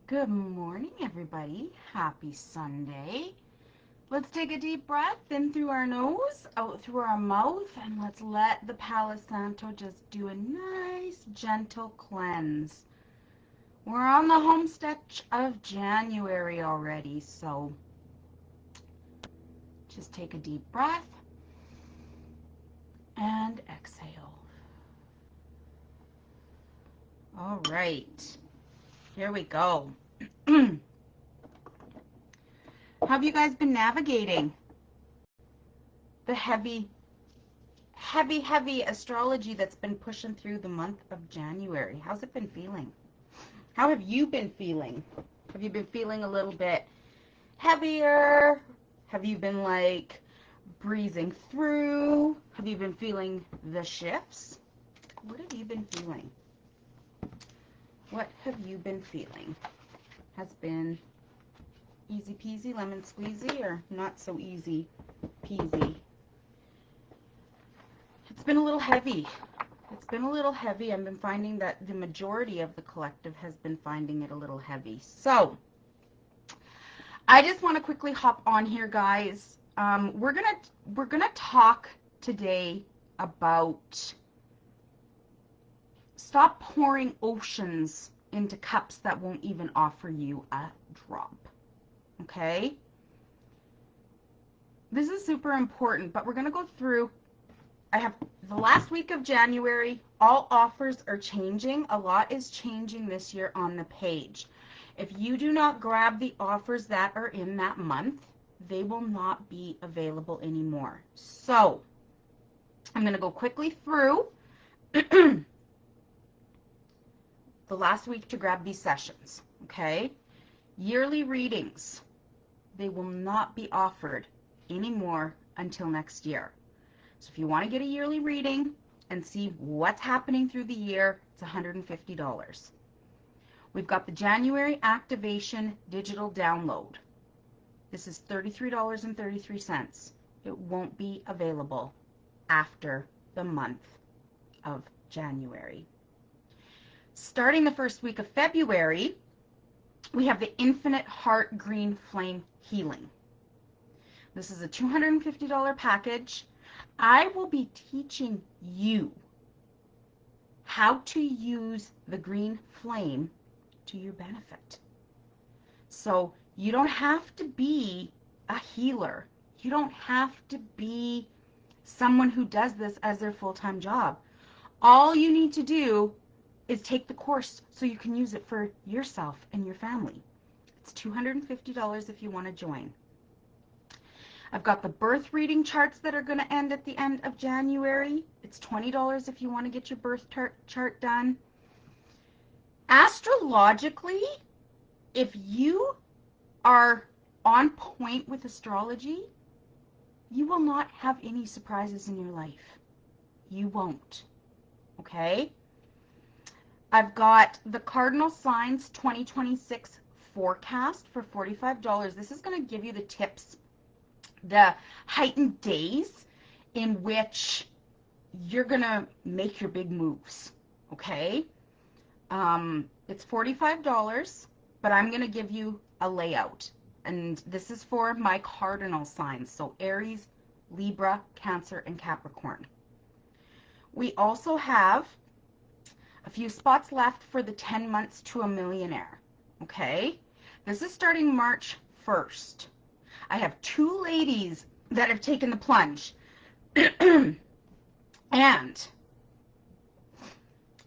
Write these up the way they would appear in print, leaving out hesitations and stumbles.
Good morning, everybody. Happy Sunday. Let's take a deep breath in through our nose, out through our mouth, and let's let the Palo Santo just do a nice, gentle cleanse. We're on the home stretch of January already, so just take a deep breath and exhale. All right, here we go. How have you guys been navigating the heavy astrology that's been pushing through the month of January? How's it been feeling? How have you been feeling? Have you been feeling a little bit heavier? Have you been like breezing through? Have you been feeling the shifts? What have you been feeling? What have you been feeling? Has been easy peasy lemon squeezy or not so easy peasy? It's been a little heavy. It's been a little heavy. I've been finding that the majority of the collective has been finding it a little heavy. So I just want to quickly hop on here, guys. We're gonna talk today about stop pouring oceans into cups that won't even offer you a drop. Okay? This is super important, but we're going to go through. I have the last week of January. All offers are changing. A lot is changing this year on the page. If you do not grab the offers that are in that month, they will not be available anymore. So I'm going to go quickly through the last week to grab these sessions. Okay? Yearly readings. They will not be offered anymore until next year. So if you want to get a yearly reading and see what's happening through the year, it's $150. We've got the January activation digital download. This is $33.33. It won't be available after the month of January. Starting the first week of February, we have the Infinite Heart Green Flame Healing. This is a $250 package. I will be teaching you how to use the green flame to your benefit. So you don't have to be a healer. You don't have to be someone who does this as their full-time job. All you need to do is take the course so you can use it for yourself and your family. It's $250 if you want to join. I've got the birth reading charts that are going to end at the end of January. It's $20 if you want to get your birth chart done. Astrologically, if you are on point with astrology, you will not have any surprises in your life. You won't. Okay? I've got the Cardinal Signs 2026 forecast for $45. This is going to give you the tips, the heightened days in which you're going to make your big moves. Okay? It's $45, but I'm going to give you a layout. And this is for my cardinal signs. So Aries, Libra, Cancer, and Capricorn. We also have a few spots left for the 10 months to a millionaire. Okay? This is starting March 1st. I have 2 ladies that have taken the plunge. And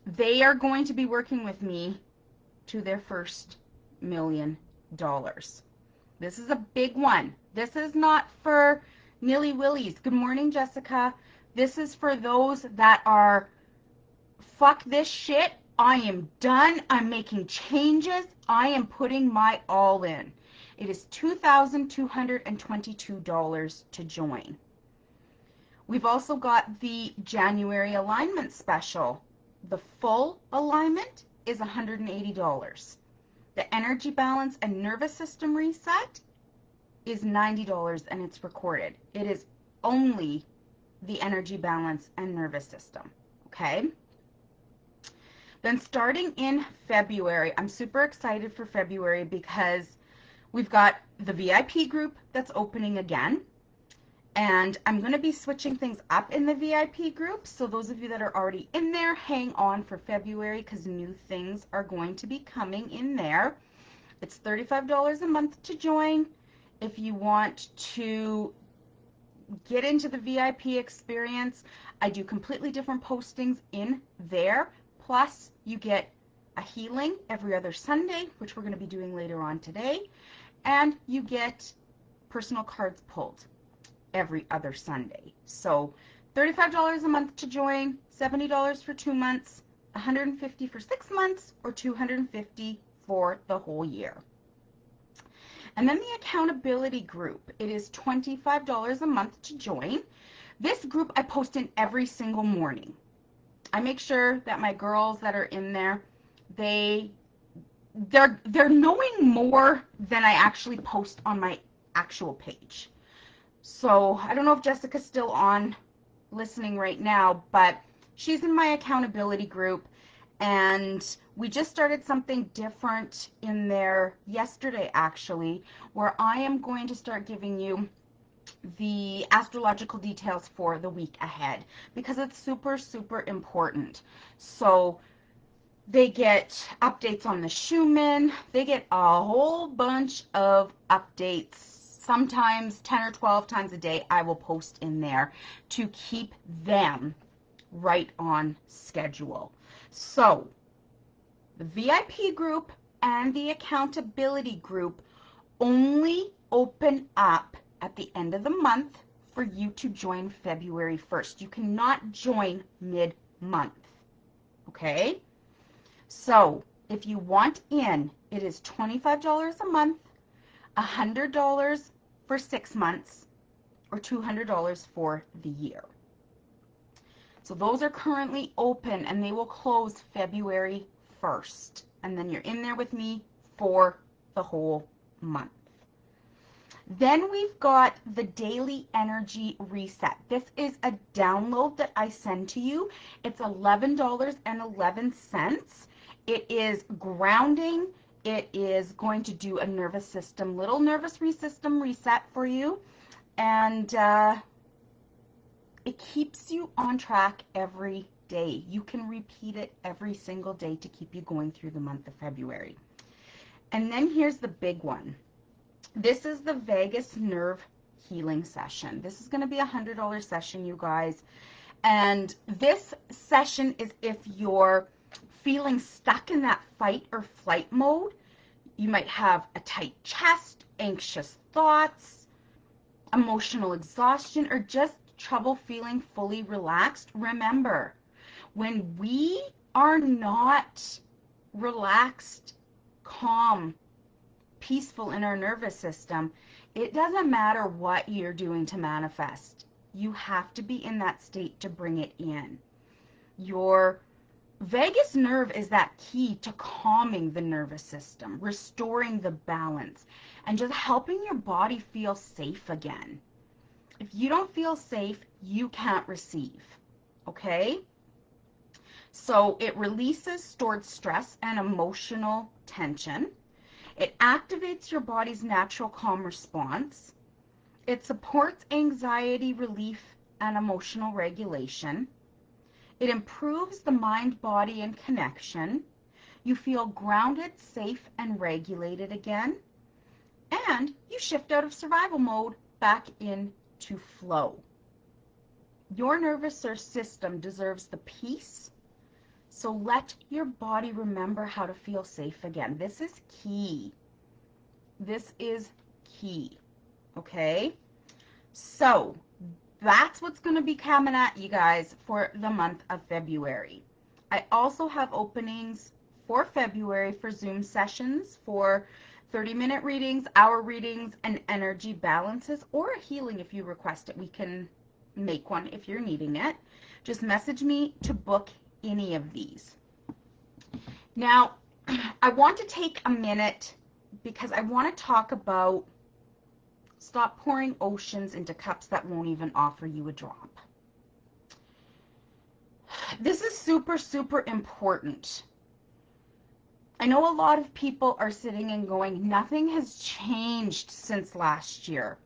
they are going to be working with me to their first $1 million. This is a big one. This is not for nilly-willies. Good morning, Jessica. This is for those that are, fuck this shit. I am done. I'm making changes. I am putting my all in. It is $2,222 to join. We've also got the January alignment special. The full alignment is $180. The energy balance and nervous system reset is $90 and it's recorded. It is only the energy balance and nervous system. Okay? Then starting in February, I'm super excited for February because we've got the VIP group that's opening again. And I'm going to be switching things up in the VIP group. So those of you that are already in there, hang on for February because new things are going to be coming in there. It's $35 a month to join. If you want to get into the VIP experience, I do completely different postings in there. Plus, you get a healing every other Sunday, which we're going to be doing later on today. And you get personal cards pulled every other Sunday. So $35 a month to join, $70 for 2 months, $150 for 6 months, or $250 for the whole year. And then the accountability group, it is $25 a month to join. This group I post in every single morning. I make sure that my girls that are in there, they're knowing more than I actually post on my actual page. So I don't know if Jessica's still on listening right now, but she's in my accountability group, and we just started something different in there yesterday actually, where I am going to start giving you the astrological details for the week ahead because it's super, super important. So they get updates on the Schumann. They get a whole bunch of updates. Sometimes 10 or 12 times a day I will post in there to keep them right on schedule. So the VIP group and the accountability group only open up at the end of the month for you to join February 1st. You cannot join mid-month, okay? So if you want in, it is $25 a month, $100 for 6 months, or $200 for the year. So those are currently open and they will close February 1st. And then you're in there with me for the whole month. Then we've got the daily energy reset. This is a download that I send to you. It's $11.11. It is grounding. It is going to do a little nervous system reset for you. And it keeps you on track every day. You can repeat it every single day to keep you going through the month of February. And then here's the big one. This is the vagus nerve healing session. This is going to be a $100 session, you guys. And this session is if you're feeling stuck in that fight or flight mode. You might have a tight chest, anxious thoughts, emotional exhaustion, or just trouble feeling fully relaxed. Remember, when we are not relaxed, calm, peaceful in our nervous system, it doesn't matter what you're doing to manifest. You have to be in that state to bring it in. Your vagus nerve is that key to calming the nervous system, restoring the balance, and just helping your body feel safe again. If you don't feel safe, you can't receive, okay? So it releases stored stress and emotional tension. It activates your body's natural calm response. It supports anxiety relief and emotional regulation. It improves the mind, body, and connection. You feel grounded, safe, and regulated again. And you shift out of survival mode back into flow. Your nervous system deserves the peace. So let your body remember how to feel safe again. This is key. This is key. Okay? So that's what's going to be coming at you guys for the month of February. I also have openings for February for Zoom sessions for 30-minute readings, hour readings, and energy balances, or a healing if you request it. We can make one if you're needing it. Just message me to book any of these. Now, I want to take a minute because I want to talk about stop pouring oceans into cups that won't even offer you a drop. This is super, super important I know a lot of people are sitting and going, nothing has changed since last year.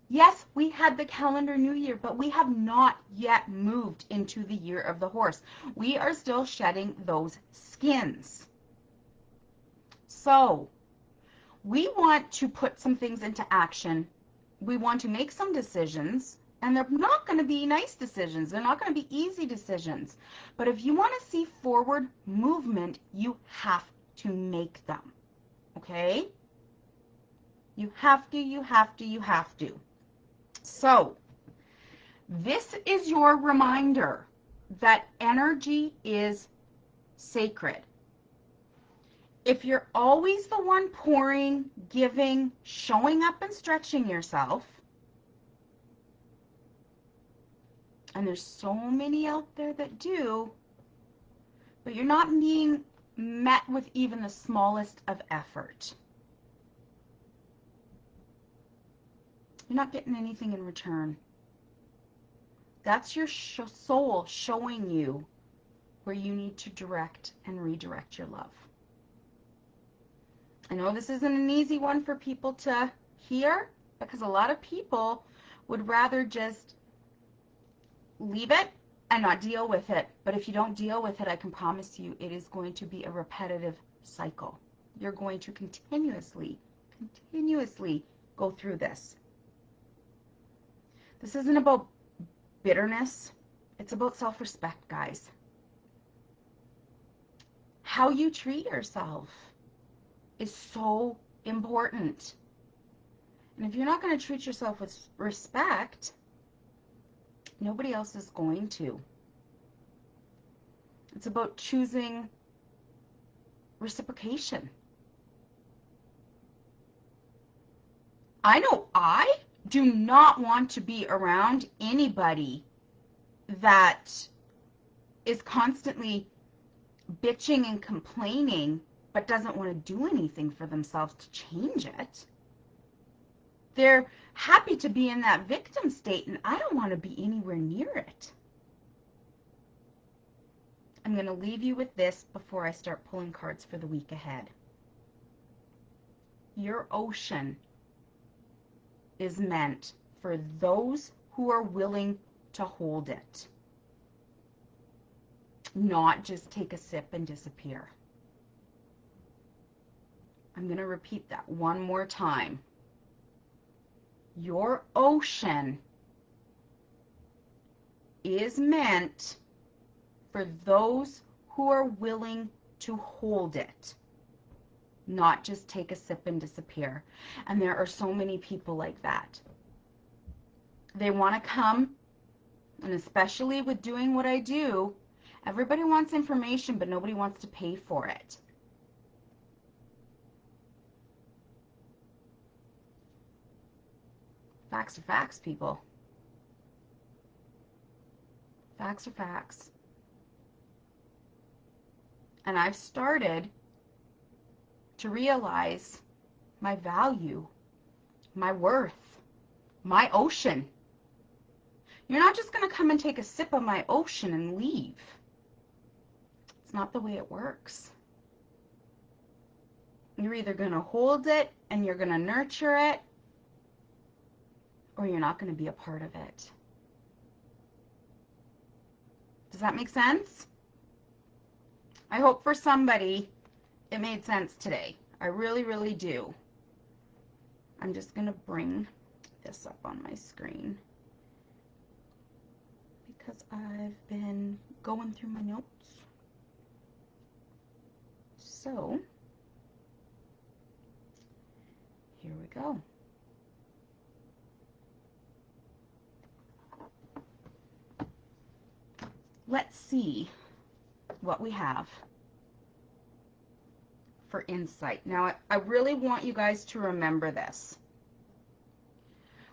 Yes, we had the calendar new year, but we have not yet moved into the year of the horse. We are still shedding those skins. So we want to put some things into action. We want to make some decisions, and they're not going to be nice decisions. They're not going to be easy decisions. But if you want to see forward movement, you have to make them. Okay? You have to, you have to, you have to. So this is your reminder that energy is sacred. If you're always the one pouring, giving, showing up and stretching yourself, and there's so many out there that do, but you're not being met with even the smallest of effort. You're not getting anything in return. That's your soul showing you where you need to direct and redirect your love. I know this isn't an easy one for people to hear, because a lot of people would rather just leave it and not deal with it. But if you don't deal with it, I can promise you it is going to be a repetitive cycle. You're going to continuously go through this. This isn't about bitterness. It's about self-respect, guys. How you treat yourself is so important. And if you're not going to treat yourself with respect, nobody else is going to. It's about choosing reciprocation. I know I do not want to be around anybody that is constantly bitching and complaining but doesn't want to do anything for themselves to change it. They're happy to be in that victim state, and I don't want to be anywhere near it. I'm going to leave you with this before I start pulling cards for the week ahead. Your ocean is meant for those who are willing to hold it, not just take a sip and disappear. I'm going to repeat that one more time. Your ocean is meant for those who are willing to hold it, not just take a sip and disappear. And there are so many people like that. They want to come, and especially with doing what I do, everybody wants information, but nobody wants to pay for it. Facts are facts, people. Facts are facts. And I've started to realize my value, my worth, my ocean. You're not just going to come and take a sip of my ocean and leave. It's not the way it works. You're either going to hold it and you're going to nurture it, or you're not going to be a part of it. Does that make sense? I hope for somebody it made sense today. I really, really do. I'm just going to bring this up on my screen because I've been going through my notes. So, here we go. Let's see what we have for insight. Now, I really want you guys to remember this.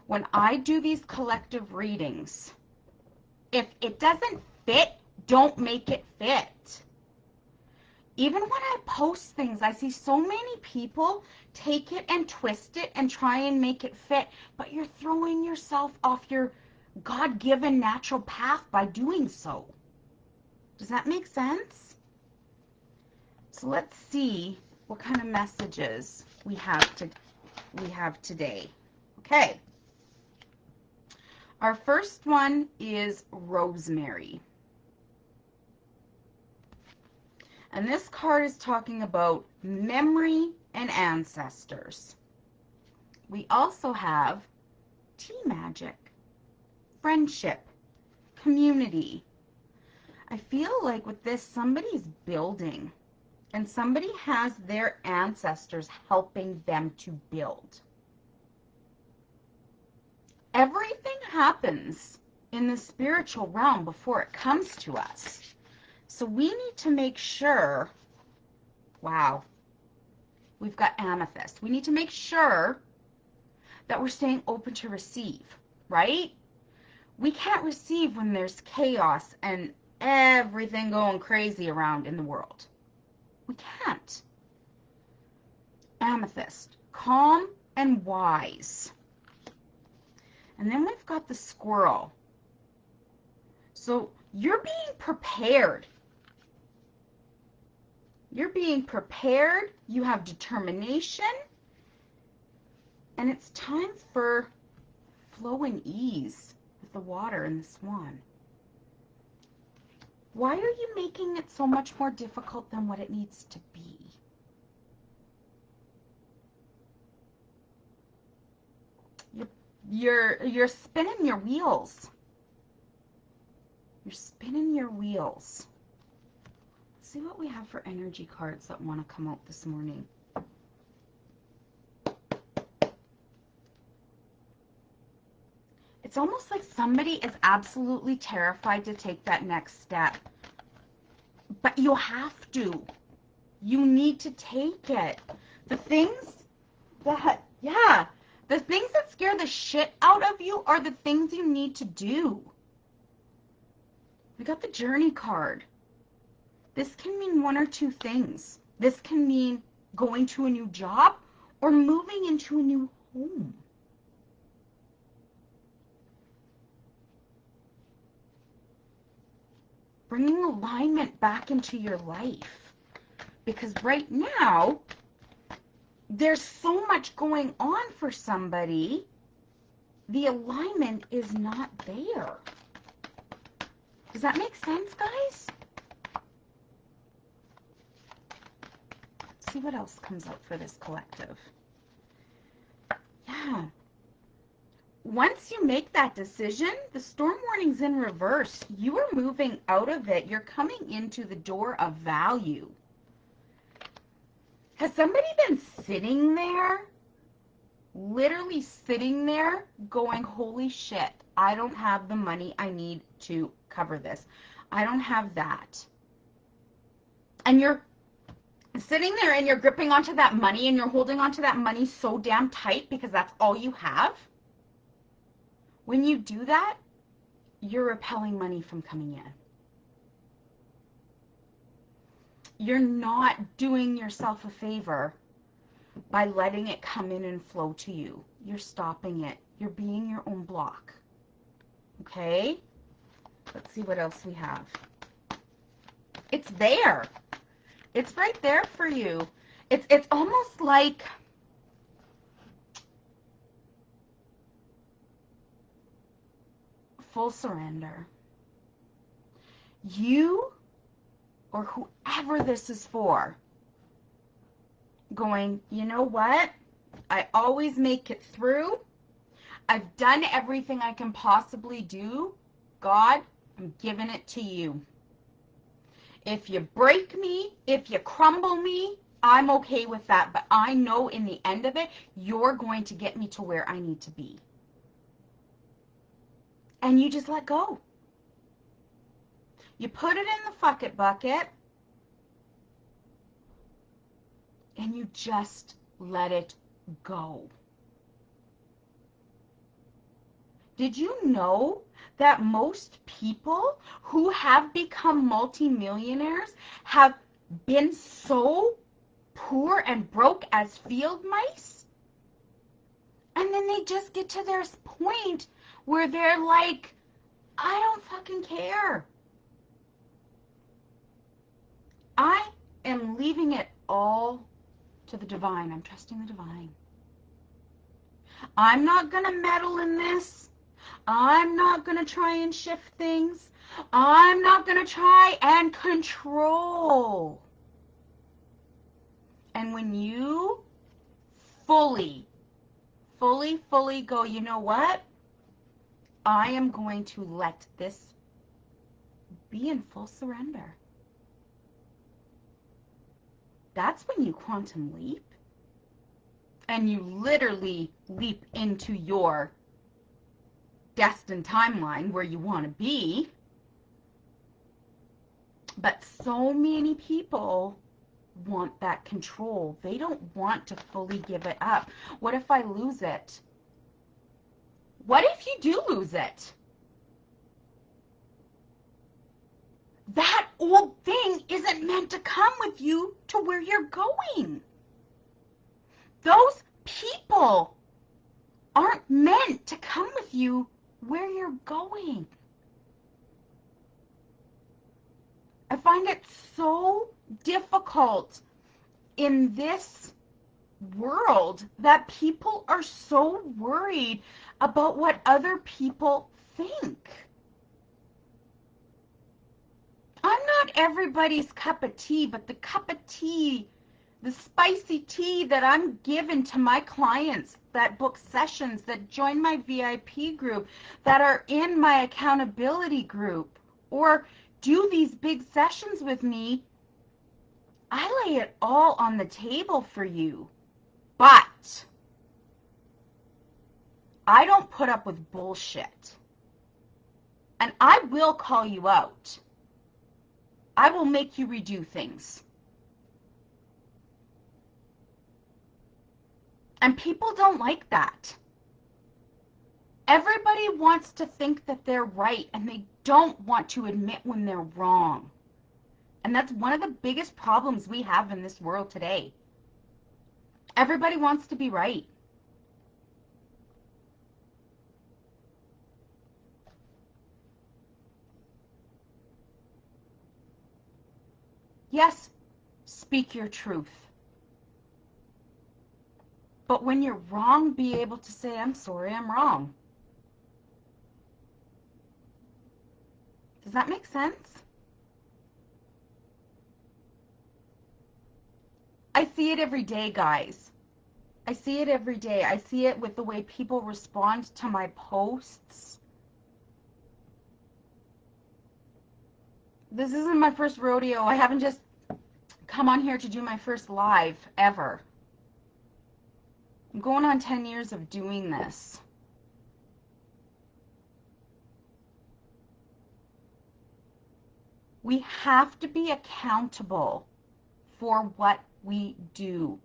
When I do these collective readings, if it doesn't fit, don't make it fit. Even when I post things, I see so many people take it and twist it and try and make it fit, but you're throwing yourself off your God-given natural path by doing so. Does that make sense? So let's see what kind of messages we have today. Okay. Our first one is Rosemary. And this card is talking about memory and ancestors. We also have tea magic, friendship, community. I feel like with this, somebody's building, and somebody has their ancestors helping them to build. Everything happens in the spiritual realm before it comes to us. So we need to make sure, wow, we've got amethyst. We need to make sure that we're staying open to receive, right? We can't receive when there's chaos and everything going crazy around in the world. We can't. Amethyst, calm and wise. And then we've got the squirrel. So you're being prepared. You're being prepared. You have determination. And it's time for flow and ease with the water and the swan. Why are you making it so much more difficult than what it needs to be? You're spinning your wheels. You're spinning your wheels. Let's see what we have for energy cards that want to come out this morning. It's almost like somebody is absolutely terrified to take that next step. But you have to. You need to take it. The things that, the things that scare the shit out of you are the things you need to do. We got the journey card. This can mean one or two things. This can mean going to a new job or moving into a new home. Bringing alignment back into your life. Because right now, there's so much going on for somebody, the alignment is not there. Does that make sense, guys? Let's see what else comes out for this collective. Yeah. Once you make that decision, the storm warning's in reverse. You are moving out of it. You're coming into the door of value. Has somebody been sitting there, literally sitting there going, holy shit, I don't have the money I need to cover this. I don't have that. And you're sitting there and you're gripping onto that money and you're holding onto that money so damn tight because that's all you have. When you do that, you're repelling money from coming in. You're not doing yourself a favor by letting it come in and flow to you. You're stopping it. You're being your own block. Okay? Let's see what else we have. It's there. It's right there for you. It's almost like full surrender. You or whoever this is for, going, you know what? I always make it through. I've done everything I can possibly do. God, I'm giving it to you. If you break me, if you crumble me, I'm okay with that. But I know in the end of it, you're going to get me to where I need to be. And you just let go. You put it in the fuck it bucket. And you just let it go. Did you know that most people who have become multimillionaires have been so poor and broke as field mice? And then they just get to their point where they're like, I don't fucking care. I am leaving it all to the divine. I'm trusting the divine. I'm not going to meddle in this. I'm not going to try and shift things. I'm not going to try and control. And when you fully go, you know what? I am going to let this be in full surrender. That's when you quantum leap. And you literally leap into your destined timeline where you want to be. But so many people want that control. They don't want to fully give it up. What if I lose it? What if you do lose it? That old thing isn't meant to come with you to where you're going. Those people aren't meant to come with you where you're going. I find it so difficult in this world that people are so worried about what other people think. I'm not everybody's cup of tea, but the cup of tea, the spicy tea that I'm giving to my clients that book sessions, that join my VIP group, that are in my accountability group, or do these big sessions with me, I lay it all on the table for you. But I don't put up with bullshit. And I will call you out. I will make you redo things. And people don't like that. Everybody wants to think that they're right, and they don't want to admit when they're wrong. And that's one of the biggest problems we have in this world today. Everybody wants to be right. Yes, speak your truth. But when you're wrong, be able to say, I'm sorry, I'm wrong. Does that make sense? I see it every day, guys. I see it every day. I see it with the way people respond to my posts. This isn't my first rodeo. I haven't just come on here to do my first live ever. I'm going on 10 years of doing this. We have to be accountable for what we do.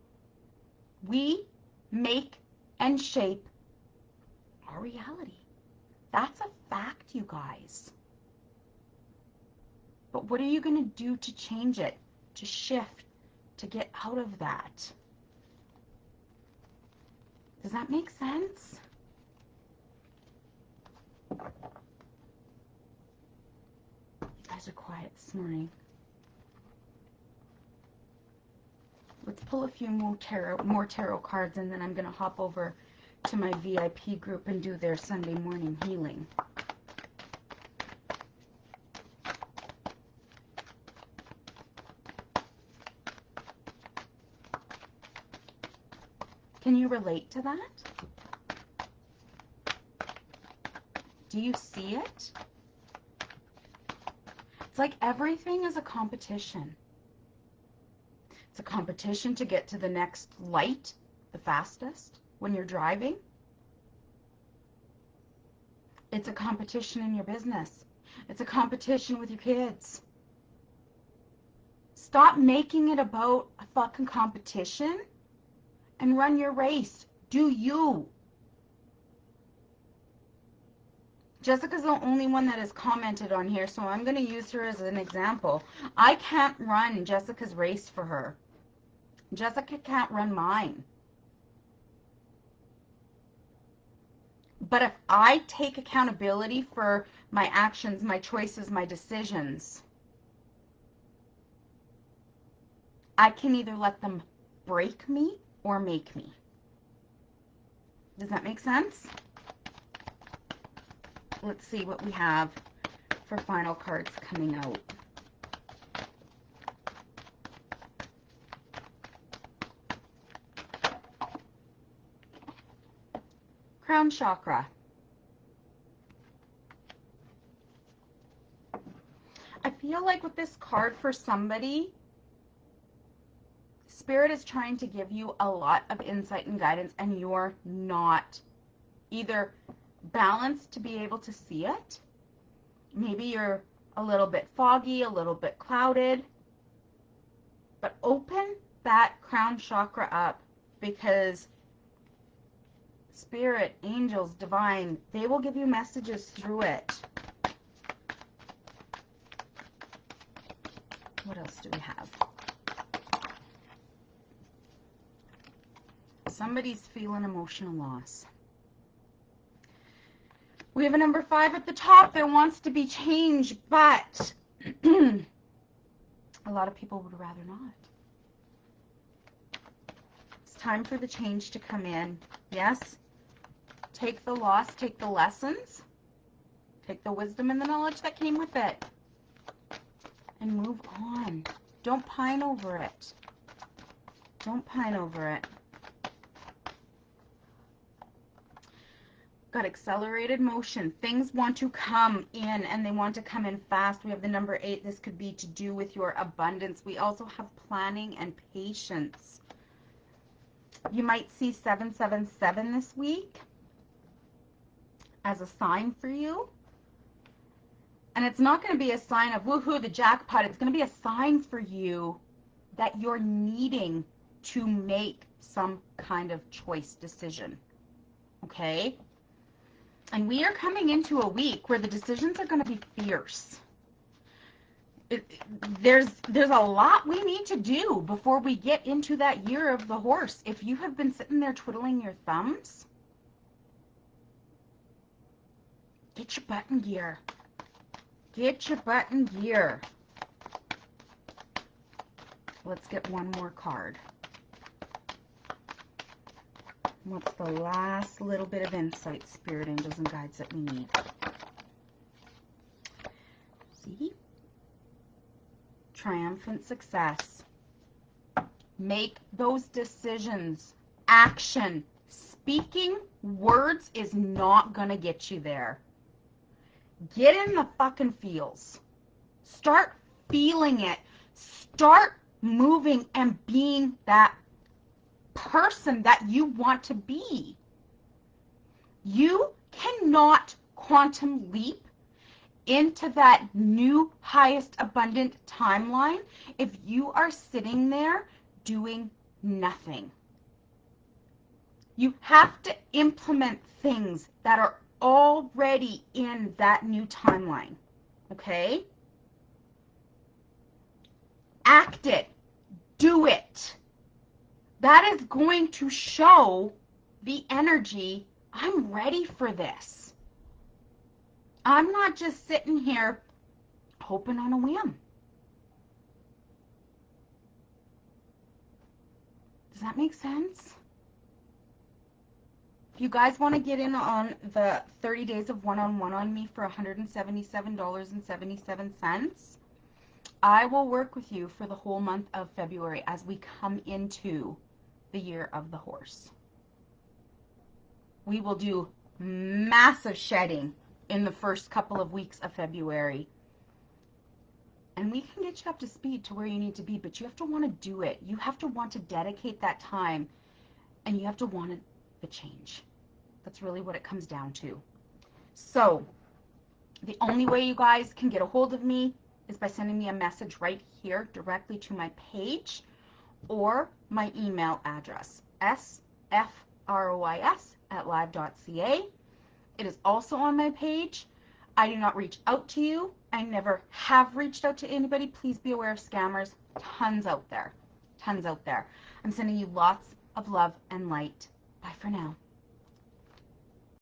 We make and shape our reality. That's a fact, you guys. But what are you going to do to change it, to shift, to get out of that? Does that make sense? You guys are quiet this morning. Let's pull a few more tarot cards, and then I'm going to hop over to my VIP group and do their Sunday morning healing. Can you relate to that? Do you see it? It's like everything is a competition. It's a competition to get to the next light the fastest when you're driving. It's a competition in your business. It's a competition with your kids. Stop making it about a fucking competition and run your race. Do you? Jessica's the only one that has commented on here, so I'm going to use her as an example. I can't run Jessica's race for her. Jessica can't run mine. But if I take accountability for my actions, my choices, my decisions, I can either let them break me or make me. Does that make sense? Let's see what we have for final cards coming out. Crown chakra. I feel like with this card for somebody, Spirit is trying to give you a lot of insight and guidance, and you're not either balanced to be able to see it. Maybe you're a little bit foggy, a little bit clouded, but open that crown chakra up, because Spirit, angels, divine, they will give you messages through it. What else do we have? Somebody's feeling emotional loss. We have a number 5 at the top. There wants to be change, but a lot of people would rather not. It's time for the change to come in. Yes? Take the loss, take the lessons, take the wisdom and the knowledge that came with it, and move on. Don't pine over it. Don't pine over it. Got accelerated motion. Things want to come in, and they want to come in fast. We have the number 8. This could be to do with your abundance. We also have planning and patience. You might see 777 this week as a sign for you. And it's not going to be a sign of woohoo, the jackpot. It's going to be a sign for you that you're needing to make some kind of choice decision. Okay? And we are coming into a week where the decisions are going to be fierce. There's a lot we need to do before we get into that year of the horse. If you have been sitting there twiddling your thumbs, get your butt in gear. Get your butt in gear. Let's get one more card. What's the last little bit of insight, Spirit, angels, and guides that we need? See? Triumphant success. Make those decisions. Action. Speaking words is not going to get you there. Get in the fucking feels. Start feeling it. Start moving and being that person that you want to be. You cannot quantum leap into that new highest abundant timeline if you are sitting there doing nothing. You have to implement things that are already in that new timeline. Okay? Act it. Do it. That is going to show the energy, I'm ready for this. I'm not just sitting here hoping on a whim. Does that make sense? If you guys want to get in on the 30 days of one-on-one on me for $177.77, I will work with you for the whole month of February as we come into the year of the horse. We will do massive shedding in the first couple of weeks of February. And we can get you up to speed to where you need to be, but you have to want to do it. You have to want to dedicate that time, and you have to want the change. That's really what it comes down to. So the only way you guys can get a hold of me is by sending me a message right here directly to my page or my email address, sfrois@live.ca. It is also on my page. I do not reach out to you. I never have reached out to anybody. Please be aware of scammers. Tons out there. Tons out there. I'm sending you lots of love and light. Bye for now.